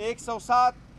107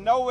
9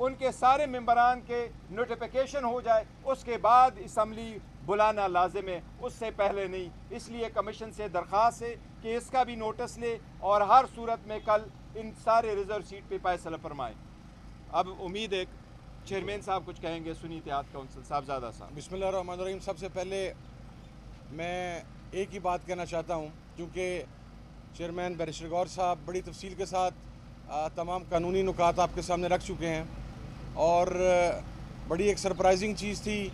ان کے سارے ممبران کے نوٹیفیکیشن ہو جائے، اس کے بعد اسمبلی بلانا لازم ہے، اس سے پہلے نہیں۔ اس لیے کمیشن سے درخواست ہے کہ اس کا بھی نوٹس لے اور ہر صورت میں کل ان سارے ریزرو سیٹ پہ فیصلہ فرمائیں۔ اب امید ہے چیئرمین صاحب کچھ کہیں گے، سنی اتحاد کونسل صاحبزادہ صاحب۔ بسم اللہ الرحمن الرحیم۔ سب سے پہلے میں ایک ہی بات کہنا چاہتا ہوں، کیونکہ چیئرمین بیرسٹر غور صاحب بڑی تفصیل کے ساتھ تمام قانونی نکات آپ کے سامنے رکھ چکے ہیں، اور بڑی ایک سرپرائزنگ چیز تھی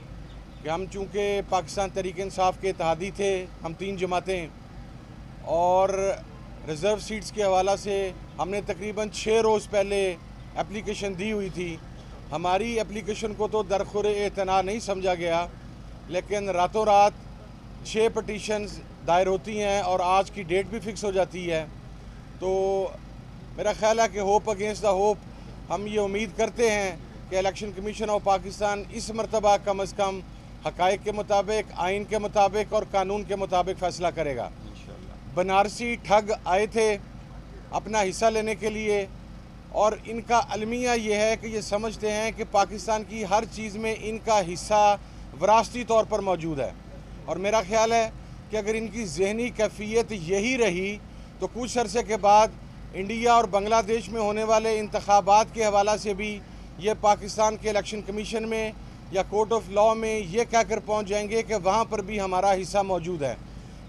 کہ ہم چونکہ پاکستان تحریک انصاف کے اتحادی تھے، ہم 3 جماعتیں، اور ریزرو سیٹس کے حوالہ سے ہم نے تقریباً 6 روز پہلے اپلیکیشن دی ہوئی تھی۔ ہماری اپلیکیشن کو تو درخور اعتنا نہیں سمجھا گیا، لیکن راتوں رات 6 پٹیشنز دائر ہوتی ہیں اور آج کی ڈیٹ بھی فکس ہو جاتی ہے۔ تو میرا خیال ہے کہ ہوپ اگینسٹ دا ہوپ ہم یہ امید کرتے ہیں کہ الیکشن کمیشن آف پاکستان اس مرتبہ کم از کم حقائق کے مطابق، آئین کے مطابق اور قانون کے مطابق فیصلہ کرے گا۔ بنارسی ٹھگ آئے تھے اپنا حصہ لینے کے لیے، اور ان کا المیہ یہ ہے کہ یہ سمجھتے ہیں کہ پاکستان کی ہر چیز میں ان کا حصہ وراثتی طور پر موجود ہے، اور میرا خیال ہے کہ اگر ان کی ذہنی کیفیت یہی رہی تو کچھ عرصے کے بعد انڈیا اور بنگلہ دیش میں ہونے والے انتخابات کے حوالہ سے بھی یہ پاکستان کے الیکشن کمیشن میں یا کورٹ آف لاء میں یہ کہہ کر پہنچ جائیں گے کہ وہاں پر بھی ہمارا حصہ موجود ہے۔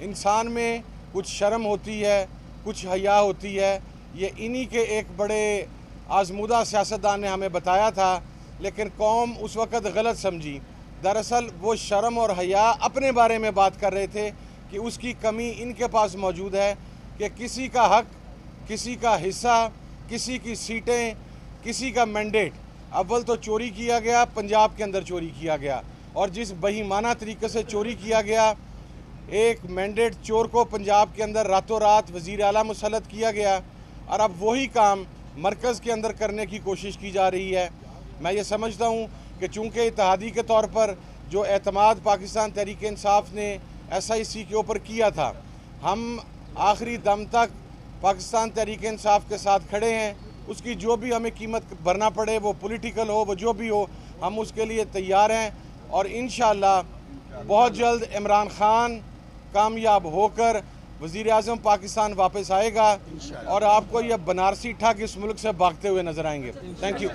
انسان میں کچھ شرم ہوتی ہے، کچھ حیا ہوتی ہے، یہ انہی کے ایک بڑے آزمودہ سیاستدان نے ہمیں بتایا تھا، لیکن قوم اس وقت غلط سمجھی۔ دراصل وہ شرم اور حیا اپنے بارے میں بات کر رہے تھے کہ اس کی کمی ان کے پاس موجود ہے کہ کسی کا حق، کسی کا حصہ، کسی کی سیٹیں، کسی کا مینڈیٹ اول تو چوری کیا گیا، پنجاب کے اندر چوری کیا گیا، اور جس بہیمانہ طریقے سے چوری کیا گیا، ایک مینڈیٹ چور کو پنجاب کے اندر راتوں رات وزیر اعلیٰ مسلط کیا گیا، اور اب وہی کام مرکز کے اندر کرنے کی کوشش کی جا رہی ہے۔ میں یہ سمجھتا ہوں کہ چونکہ اتحادی کے طور پر جو اعتماد پاکستان تحریک انصاف نے SIC کے اوپر کیا تھا، ہم آخری دم تک پاکستان تحریک انصاف کے ساتھ کھڑے ہیں۔ اس کی جو بھی ہمیں قیمت بھرنا پڑے، وہ پولیٹیکل ہو، وہ جو بھی ہو، ہم اس کے لیے تیار ہیں، اور انشاءاللہ بہت جلد عمران خان کامیاب ہو کر وزیر اعظم پاکستان واپس آئے گا، اور آپ کو یہ بنارسی ٹھگ اس ملک سے بھاگتے ہوئے نظر آئیں گے۔ Thank you.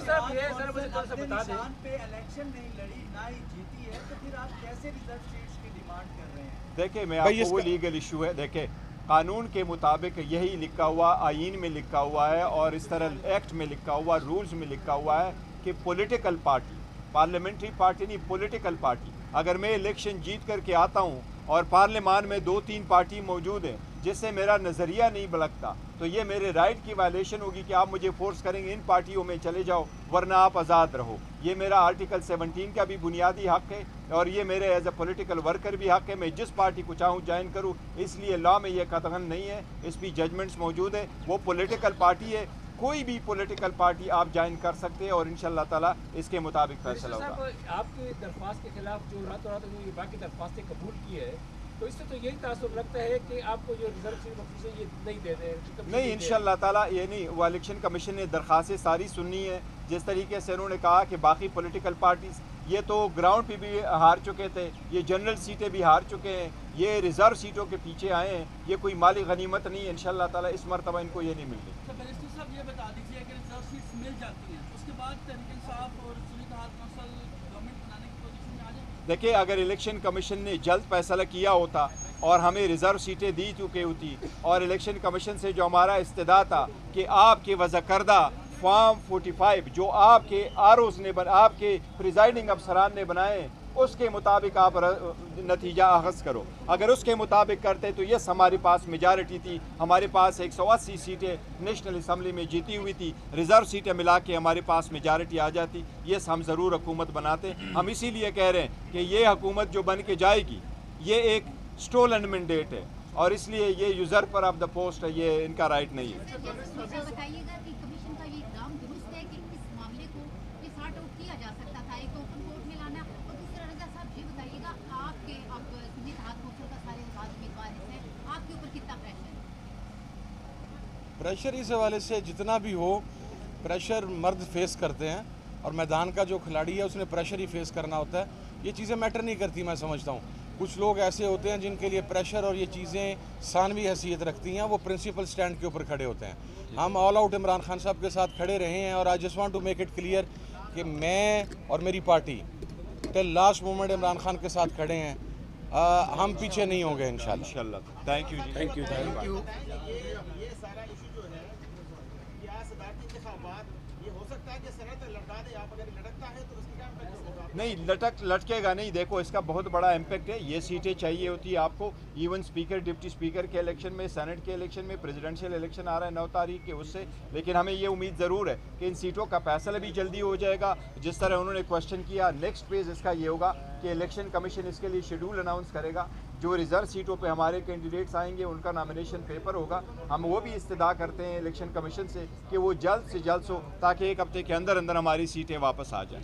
دیکھیں، میں آپ کو وہ لیگل ایشو ہے، دیکھیں قانون کے مطابق یہی لکھا ہوا، آئین میں لکھا ہوا ہے، اور اس طرح ایکٹ میں لکھا ہوا، رولز میں لکھا ہوا ہے کہ پولیٹیکل پارٹی، پارلیمنٹری پارٹی نہیں، پولیٹیکل پارٹی، اگر میں الیکشن جیت کر کے آتا ہوں اور پارلیمان میں 2-3 پارٹی موجود ہیں جس سے میرا نظریہ نہیں بلکتا، تو یہ میرے رائٹ کی وائلیشن ہوگی کہ آپ مجھے فورس کریں گے ان پارٹیوں میں چلے جاؤ ورنہ آپ آزاد رہو۔ یہ میرا آرٹیکل 17 کا بھی بنیادی حق ہے، اور یہ میرے ایز اے پولیٹیکل ورکر بھی حق ہے، میں جس پارٹی کو چاہوں جوائن کروں۔ اس لیے لا میں یہ قطعاً نہیں ہے، اس بھی ججمنٹس موجود ہے، وہ پولیٹیکل پارٹی ہے، کوئی بھی پولیٹیکل پارٹی آپ جوائن کر سکتے ہیں، اور انشاءاللہ تعالیٰ اس کے مطابق فیصلہ ہوگا۔ آپ کی درخواست کے خلاف جو راتوں رات جو باقی درخواستیں قبول کی ہے، تو اس سے تو یہی تاثر لگتا ہے کہ آپ کو جو ریزرو سیٹ سے یہ نہیں دے رہے ہیں۔ نہیں، انشاءاللہ تعالیٰ یہ نہیں، وہ الیکشن کمیشن نے درخواستیں ساری سننی ہے، جس طریقے سے انہوں نے کہا کہ باقی پولیٹیکل پارٹیز یہ تو گراؤنڈ پہ بھی ہار چکے تھے، یہ جنرل سیٹیں بھی ہار چکے ہیں، یہ ریزرو سیٹوں کے پیچھے آئے ہیں، یہ کوئی مالی غنیمت نہیں ہے، انشاءاللہ تعالیٰ اس مرتبہ ان کو یہ نہیں ملنی۔ بیرسٹر صاحب یہ بتا دیجیے کہ ریزرو سیٹس مل جاتی ہیں، اس کے بعد تحریک انصاف اور سنی اتحاد کونسل گورنمنٹ بنانے کی پوزیشن میں آ جائے گی؟ دیکھیں، اگر الیکشن کمیشن نے جلد فیصلہ کیا ہوتا اور ہمیں ریزرو سیٹیں دی چکی ہوتی، اور الیکشن کمیشن سے جو ہمارا استدعا تھا کہ آپ کے وضع کردہ فارم 45 جو آپ کے ROs نے آپ کے پریزائڈنگ افسران نے بنائے، اس کے مطابق آپ نتیجہ اخذ کرو، اگر اس کے مطابق کرتے تو یس ہمارے پاس میجارٹی تھی، ہمارے پاس 180 سیٹیں نیشنل اسمبلی میں جیتی ہوئی تھی، ریزرو سیٹیں ملا کے ہمارے پاس میجارٹی آ جاتی، یس ہم ضرور حکومت بناتے۔ ہم اسی لیے کہہ رہے ہیں کہ یہ حکومت جو بن کے جائے گی یہ ایک سٹولن مینڈیٹ ہے، اور اس لیے یہ یوزرپر آف دا پوسٹ ہے، یہ ان کا رائٹ نہیں ہے۔ بتائیے گا کہ کمیشن کا یہ اقدام درست ہے کہ اس معاملے کو یہ سارٹ آؤٹ کیا جا سکتا تھا، ایک اوپن کورٹ میں لانا، اور دوسرا رضا صاحب یہ بتائیے گا آپ کے اب سنی اتحاد کونسل کا سارے امیدوار ہیں، آپ کے اوپر کتنا پریشر اس حوالے سے جتنا بھی ہو، پریشر مرد فیس کرتے ہیں، اور میدان کا جو کھلاڑی ہے اس نے پریشر ہی فیس کرنا ہوتا ہے. یہ چیزیں میٹر نہیں کرتی میں سمجھتا ہوں. کچھ لوگ ایسے ہوتے ہیں جن کے لیے پریشر اور یہ چیزیں ثانوی حیثیت رکھتی ہیں, وہ پرنسپل سٹینڈ کے اوپر کھڑے ہوتے ہیں. ہم آل آؤٹ عمران خان صاحب کے ساتھ کھڑے رہے ہیں, اور I just want to make it clear کہ میں اور میری party till last moment Imran Khan کے ساتھ کھڑے ہیں. ہم پیچھے نہیں ہوں گے انشاءاللہ. انشاءاللہ. تھینک یو جی. Thank you. یہ سارا ایشو جو ہے یا صدارتی انتخابات, یہ ہو سکتا ہے کہ سینٹ لڑکا دے, آپ اگر لڑکتا ہے تو اس کی کیا امپیکٹ ہوگا؟ نہیں, لٹکے گا نہیں. دیکھو اس کا بہت بڑا امپیکٹ ہے. یہ سیٹیں چاہیے ہوتی ہے آپ کو. ایون اسپیکر, ڈپٹی اسپیکر کے الیکشن میں, سینٹ کے الیکشن میں, پریزیڈنشیل الیکشن آ رہا ہے 9 تاریخ کے, اس سے. لیکن ہمیں یہ امید ضرور ہے کہ ان سیٹوں کا فیصلہ بھی جلدی ہو جائے گا. جس طرح انہوں نے کوشچن کیا, نیکسٹ فیز اس کا یہ ہوگا کہ الیکشن کمیشن اس کے لیے شیڈول اناؤنس کرے گا. جو ریزرو سیٹوں پہ ہمارے کینڈیڈیٹس آئیں گے ان کا نامینیشن پیپر ہوگا. ہم وہ بھی استدعا کرتے ہیں الیکشن کمیشن سے کہ وہ جلد سے جلد ہو, تاکہ 1 ہفتے کے اندر ہماری سیٹیں واپس آ جائیں.